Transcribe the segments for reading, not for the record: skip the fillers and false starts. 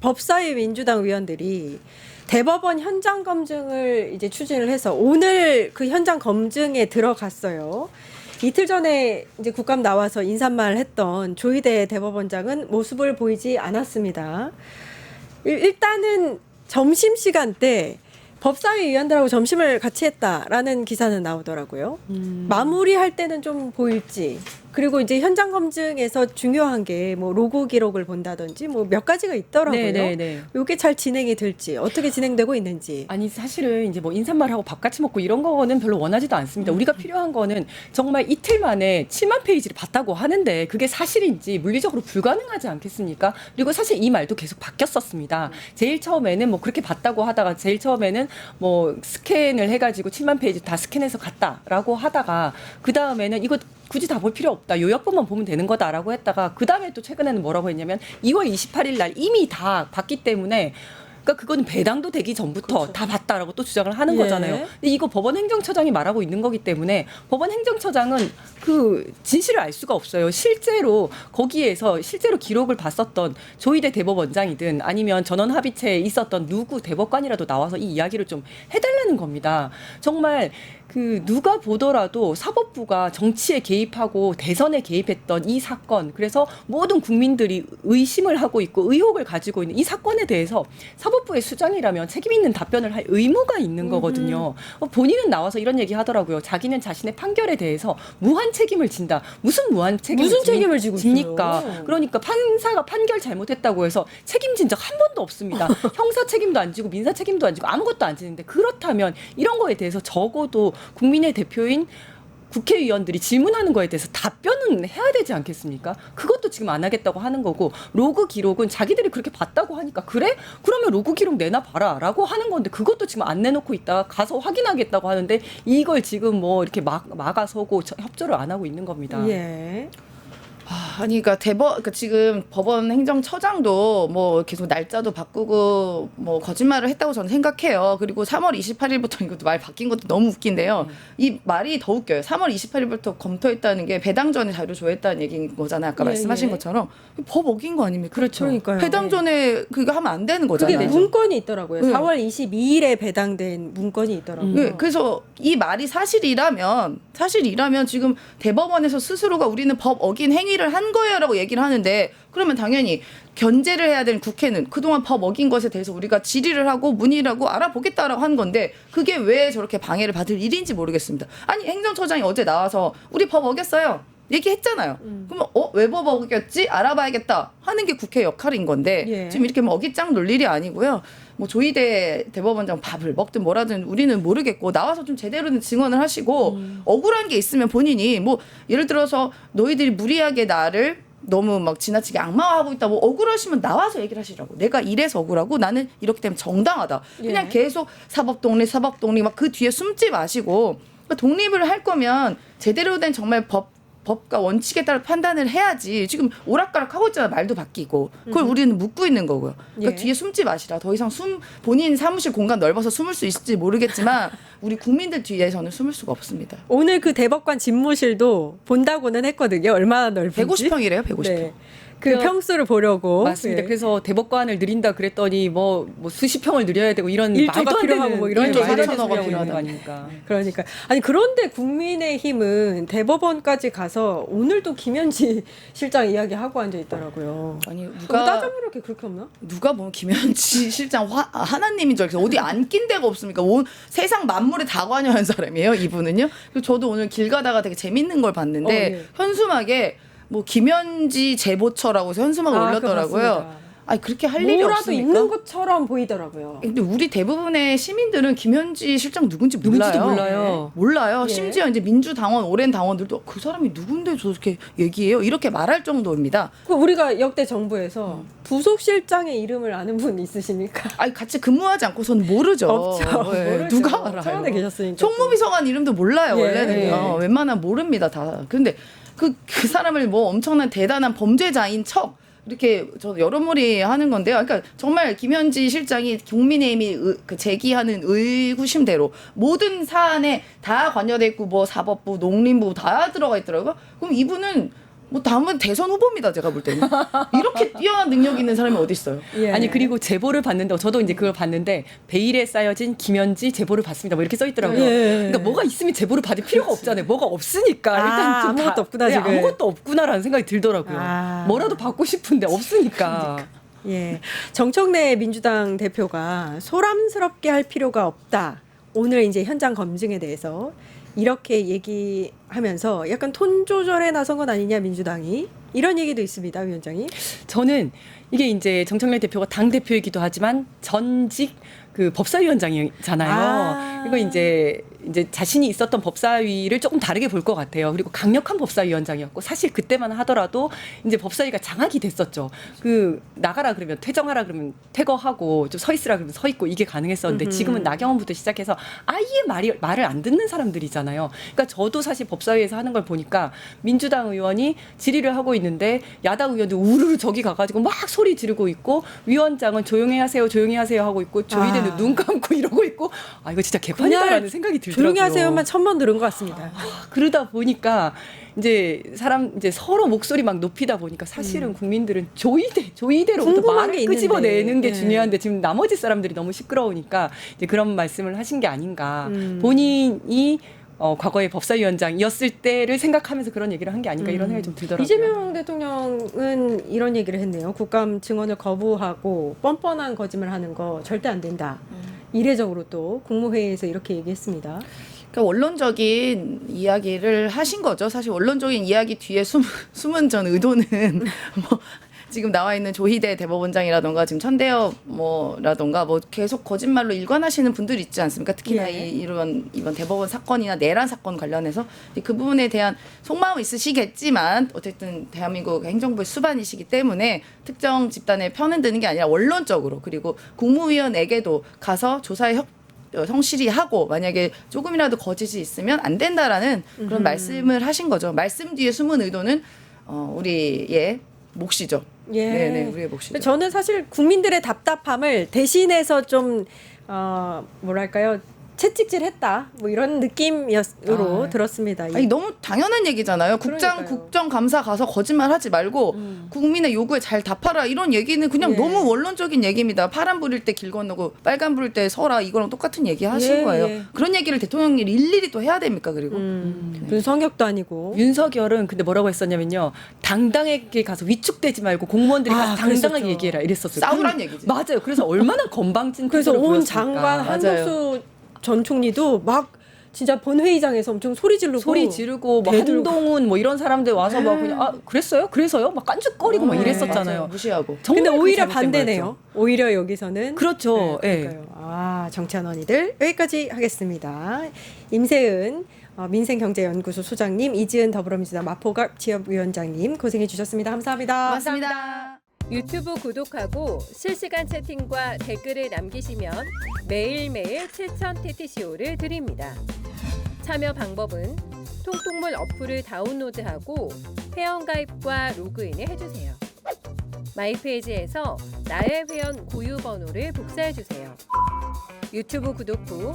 법사위 민주당 의원들이 대법원 현장 검증을 이제 추진을 해서 오늘 그 현장 검증에 들어갔어요. 이틀 전에 이제 국감 나와서 인사말 했던 조희대 대법원장은 모습을 보이지 않았습니다. 일단은 점심시간 때 법사위 위원들하고 점심을 같이 했다라는 기사는 나오더라고요. 마무리할 때는 좀 보일지. 그리고 이제 현장 검증에서 중요한 게 뭐 로그 기록을 본다든지 뭐 몇 가지가 있더라고요. 네네네. 이게 잘 진행이 될지 어떻게 진행되고 있는지. 아니 사실은 이제 뭐 인사말하고 밥 같이 먹고 이런 거는 별로 원하지도 않습니다. 우리가 필요한 거는 정말 이틀 만에 7만 페이지를 봤다고 하는데 그게 사실인지 물리적으로 불가능하지 않겠습니까? 그리고 사실 이 말도 계속 바뀌었었습니다. 제일 처음에는 뭐 그렇게 봤다고 하다가 제일 처음에는 뭐 스캔을 해가지고 7만 페이지 다 스캔해서 갔다라고 하다가 그 다음에는 이거 굳이 다 볼 필요 없다. 요약본만 보면 되는 거다라고 했다가 그 다음에 또 최근에는 뭐라고 했냐면 2월 28일 날 이미 다 봤기 때문에 그러니까 그건 배당도 되기 전부터 그렇죠. 다 봤다라고 또 주장을 하는 예. 거잖아요. 근데 이거 법원 행정처장이 말하고 있는 거기 때문에 법원 행정처장은 그 진실을 알 수가 없어요. 실제로 거기에서 실제로 기록을 봤었던 조희대 대법원장이든 아니면 전원 합의체에 있었던 누구 대법관이라도 나와서 이 이야기를 좀 해달라는 겁니다. 정말 그 누가 보더라도 사법부가 정치에 개입하고 대선에 개입했던 이 사건, 그래서 모든 국민들이 의심을 하고 있고 의혹을 가지고 있는 이 사건에 대해서 사법부의 수장이라면 책임 있는 답변을 할 의무가 있는 거거든요. 본인은 나와서 이런 얘기 하더라고요. 자기는 자신의 판결에 대해서 무한 책임을 진다. 무슨 무한 책임을 무슨 책임을 지고 지니까. 있어요? 그러니까 판사가 판결 잘못했다고 해서 책임진 적 한 번도 없습니다. 형사 책임도 안 지고 민사 책임도 안 지고 아무것도 안 지는데, 그렇다면 이런 거에 대해서 적어도 국민의 대표인 국회의원들이 질문하는 거에 대해서 답변은 해야 되지 않겠습니까? 그것도 지금 안 하겠다고 하는 거고, 로그 기록은 자기들이 그렇게 봤다고 하니까 그래? 그러면 로그 기록 내놔봐라 라고 하는 건데, 그것도 지금 안 내놓고 있다가 가서 확인하겠다고 하는데 이걸 지금 뭐 이렇게 막아서고 협조를 안 하고 있는 겁니다. 예. 아니, 그러니까 그러니까 지금 법원 행정처장도 뭐 계속 날짜도 바꾸고 뭐 거짓말을 했다고 저는 생각해요. 그리고 3월 28일부터 이것도 말 바뀐 것도 너무 웃긴데요. 이 말이 더 웃겨요. 3월 28일부터 검토했다는 게 배당 전에 자료 조회했다는 얘기인 거잖아요. 아까 예, 말씀하신 예. 것처럼 법 어긴 거 아닙니까? 그렇죠. 그러니까요. 배당 예. 전에 그거 하면 안 되는 그게 거잖아요. 문건이 있더라고요. 네. 4월 22일에 배당된 문건이 있더라고요. 네, 그래서 이 말이 사실이라면 지금 대법원에서 스스로가 우리는 법 어긴 행위를 한 거예요라고 얘기를 하는데, 그러면 당연히 견제를 해야 되는 국회는 그동안 법 어긴 것에 대해서 우리가 질의를 하고 문의를 하고 알아보겠다라고 하는 건데, 그게 왜 저렇게 방해를 받을 일인지 모르겠습니다. 아니, 행정처장이 어제 나와서 우리 법 어겼어요 얘기했잖아요. 그러면 왜 법 어겼지? 알아봐야겠다 하는 게 국회 역할인 건데, 예. 지금 이렇게 뭐 어깃장 놀 일이 아니고요. 뭐 조희대 대법원장 밥을 먹든 뭐라든 우리는 모르겠고, 나와서 좀 제대로 된 증언을 하시고, 억울한 게 있으면 본인이 뭐 예를 들어서 너희들이 무리하게 나를 너무 막 지나치게 악마화하고 있다, 뭐 억울하시면 나와서 얘기를 하시라고. 내가 이래서 억울하고 나는 이렇기 때문에 정당하다. 그냥 예. 계속 사법 독립 막 그 뒤에 숨지 마시고, 그러니까 독립을 할 거면 제대로 된 정말 법과 원칙에 따라 판단을 해야지. 지금 오락가락 하고 있잖아. 말도 바뀌고. 그걸 우리는 묻고 있는 거고요. 그러니까 예. 뒤에 숨지 마시라. 더 이상 본인 사무실 공간 넓어서 숨을 수 있을지 모르겠지만 우리 국민들 뒤에서는 숨을 수가 없습니다. 오늘 그 대법관 집무실도 본다고는 했거든요. 얼마나 넓은지. 150평이래요. 150평. 네. 그 평수를 보려고. 맞습니다. 예. 그래서 대법관을 늘린다 그랬더니 뭐 수십 평을 늘려야 되고 이런 일조가 말도 안 필요하고 되는 뭐 이런 일조 얘기를 4천억이 해주려고 필요한 거 그러는 아닙니까? 그러니까 아니, 그런데 국민의힘은 대법원까지 가서 오늘도 김현지 실장 이야기하고 앉아 있더라고요. 아니, 따져보면 그렇게 없나? 누가 보면 김현지 실장 하나님인 줄 알겠어요. 어디 안 낀 데가 없습니까? 온 세상 만물에 다 관여한 사람이에요, 이분은요. 그리고 저도 오늘 길 가다가 되게 재밌는 걸 봤는데, 예. 현수막에 뭐 김현지 제보처라고 해서 현수막을 올렸더라고요. 아니, 그렇게 할 일이 뭐라도 없습니까? 있는 것처럼 보이더라고요. 근데 우리 대부분의 시민들은 김현지 실장 누군지 몰라요. 누군지도 몰라요. 몰라요. 예. 심지어 이제 민주당원 오랜 당원들도 그 사람이 누군데 저렇게 얘기해요? 이렇게 말할 정도입니다. 그 우리가 역대 정부에서 부속실장의 이름을 아는 분 있으십니까? 아니, 같이 근무하지 않고서는 모르죠. 없죠. 예, 모르죠. 누가 알아요? 청와대 계셨으니까. 총무비서관 이름도 몰라요. 예. 원래는요. 웬만하면 모릅니다. 다. 근데 그 사람을 뭐 엄청난 대단한 범죄자인 척 이렇게 저 여러모리 하는 건데요. 그러니까 정말 김현지 실장이 국민의힘이 제기하는 의구심대로 모든 사안에 다 관여돼 있고, 뭐 사법부, 농림부 다 들어가 있더라고요. 그럼 이분은 뭐 다음은 대선 후보입니다. 제가 볼 때는 이렇게 뛰어난 능력 있는 사람이 어디 있어요? 예. 아니 그리고 제보를 받는데 저도 이제 그걸 봤는데 베일에 쌓여진 김현지 제보를 받습니다. 뭐 이렇게 써 있더라고요. 예. 그러니까 뭐가 있으면 제보를 받을 필요가 없잖아요. 뭐가 없으니까 일단 좀 아무것도 없구나, 지금. 아무것도 없구나라는 생각이 들더라고요. 아. 뭐라도 받고 싶은데 없으니까. 예. 정청래 민주당 대표가 소란스럽게 할 필요가 없다. 오늘 이제 현장 검증에 대해서 이렇게 얘기하면서 약간 톤 조절에 나선 건 아니냐 민주당이 이런 얘기도 있습니다, 위원장이. 저는 이게 이제 정청래 대표가 당 대표이기도 하지만 전직 그 법사위원장이잖아요. 아. 이거 이제 자신이 있었던 법사위를 조금 다르게 볼 것 같아요. 그리고 강력한 법사위원장이었고 사실 그때만 하더라도 이제 법사위가 장악이 됐었죠. 그 나가라 그러면 퇴정하라 그러면 퇴거하고 좀 서 있으라 그러면 서 있고 이게 가능했었는데 지금은 나경원부터 시작해서 아예 말을 안 듣는 사람들이잖아요. 그러니까 저도 사실 법사위에서 하는 걸 보니까 민주당 의원이 질의를 하고 있는데 야당 의원들 우르르 저기 가가지고 막 소리 지르고 있고 위원장은 조용히 하세요, 조용히 하세요 하고 있고 저희들은 눈 감고 이러고 있고 아 이거 진짜 개판이다라는 생각이 들더라고요. 조용히 하세요만 1000번 들은 것 같습니다. 그러다 보니까 이제 서로 목소리 막 높이다 보니까 사실은 국민들은 조이대로부터 궁금한 게 말을 있는데. 끄집어내는 게 예. 중요한데 지금 나머지 사람들이 너무 시끄러우니까 이제 그런 말씀을 하신 게 아닌가. 음. 본인이 과거에 법사위원장이었을 때를 생각하면서 그런 얘기를 한 게 아닌가 이런 생각이 좀 들더라고요. 이재명 대통령은 이런 얘기를 했네요. 국감 증언을 거부하고 뻔뻔한 거짓말하는 거 절대 안 된다. 이례적으로 또 국무회의에서 이렇게 얘기했습니다. 그러니까 원론적인 이야기를 하신 거죠. 사실 원론적인 이야기 뒤에 숨은 전 의도는 뭐 지금 나와 있는 조희대 대법원장이라던가 지금 천대엽 뭐라던가 뭐 계속 거짓말로 일관하시는 분들이 있지 않습니까? 특히나 예. 이번 대법원 사건이나 내란 사건 관련해서 그 부분에 대한 속마음 있으시겠지만 어쨌든 대한민국 행정부의 수반이시기 때문에 특정 집단의 편은 드는 게 아니라 원론적으로 그리고 국무위원에게도 가서 조사에 성실히 하고 만약에 조금이라도 거짓이 있으면 안 된다라는 그런 말씀을 하신 거죠. 말씀 뒤에 숨은 의도는 우리의 몫이죠. 예. 네네, 우리의 몫이죠. 저는 사실 국민들의 답답함을 대신해서 좀 뭐랄까요 채찍질했다 뭐 이런 느낌으로 들었습니다. 아니 너무 당연한 얘기잖아요. 그러니까요. 국정감사 가서 거짓말하지 말고 국민의 요구에 잘 답하라 이런 얘기는 그냥 예. 너무 원론적인 얘기입니다. 파란 불일 때 길 건너고 빨간 불일 때 서라 이거랑 똑같은 얘기 하신 예, 거예요. 예. 그런 얘기를 대통령이 일일이 또 해야 됩니까? 그리고 무슨 성격도 아니고. 윤석열은 근데 뭐라고 했었냐면요. 당당하게 가서 위축되지 말고 공무원들이 가서 당당하게 그랬었죠. 얘기해라 이랬었어요. 싸우란 얘기지. 맞아요. 그래서 얼마나 건방진 그래서 태도를 온 보였을까. 장관 맞아요. 한덕수 전 총리도 막 진짜 본회의장에서 엄청 소리 지르고 소리 지르고 뭐 대들고. 한동훈 뭐 이런 사람들 와서 막 그냥 그랬어요? 그래서요? 막 깐죽거리고 막 맞아요. 이랬었잖아요. 무시하고. 정말 근데 그게 오히려 잘못된 반대네요. 거였죠. 오히려 여기서는 그렇죠. 네, 예. 그러니까요. 정치한 언니들 여기까지 하겠습니다. 임세은 민생경제연구소 소장님, 이지은 더불어민주당 마포갑 지역위원장님 고생해 주셨습니다. 감사합니다. 고맙습니다. 유튜브 구독하고 실시간 채팅과 댓글을 남기시면 매일매일 7천 TTCO를 드립니다. 참여 방법은 통통물 어플을 다운로드하고 회원가입과 로그인을 해주세요. 마이페이지에서 나의 회원 고유 번호를 복사해주세요. 유튜브 구독 후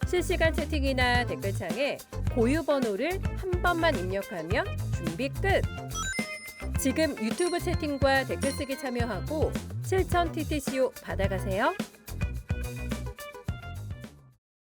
실시간 채팅이나 댓글창에 고유 번호를 한 번만 입력하면 준비 끝! 지금 유튜브 채팅과 댓글 쓰기 참여하고 7천 TTCO 받아가세요.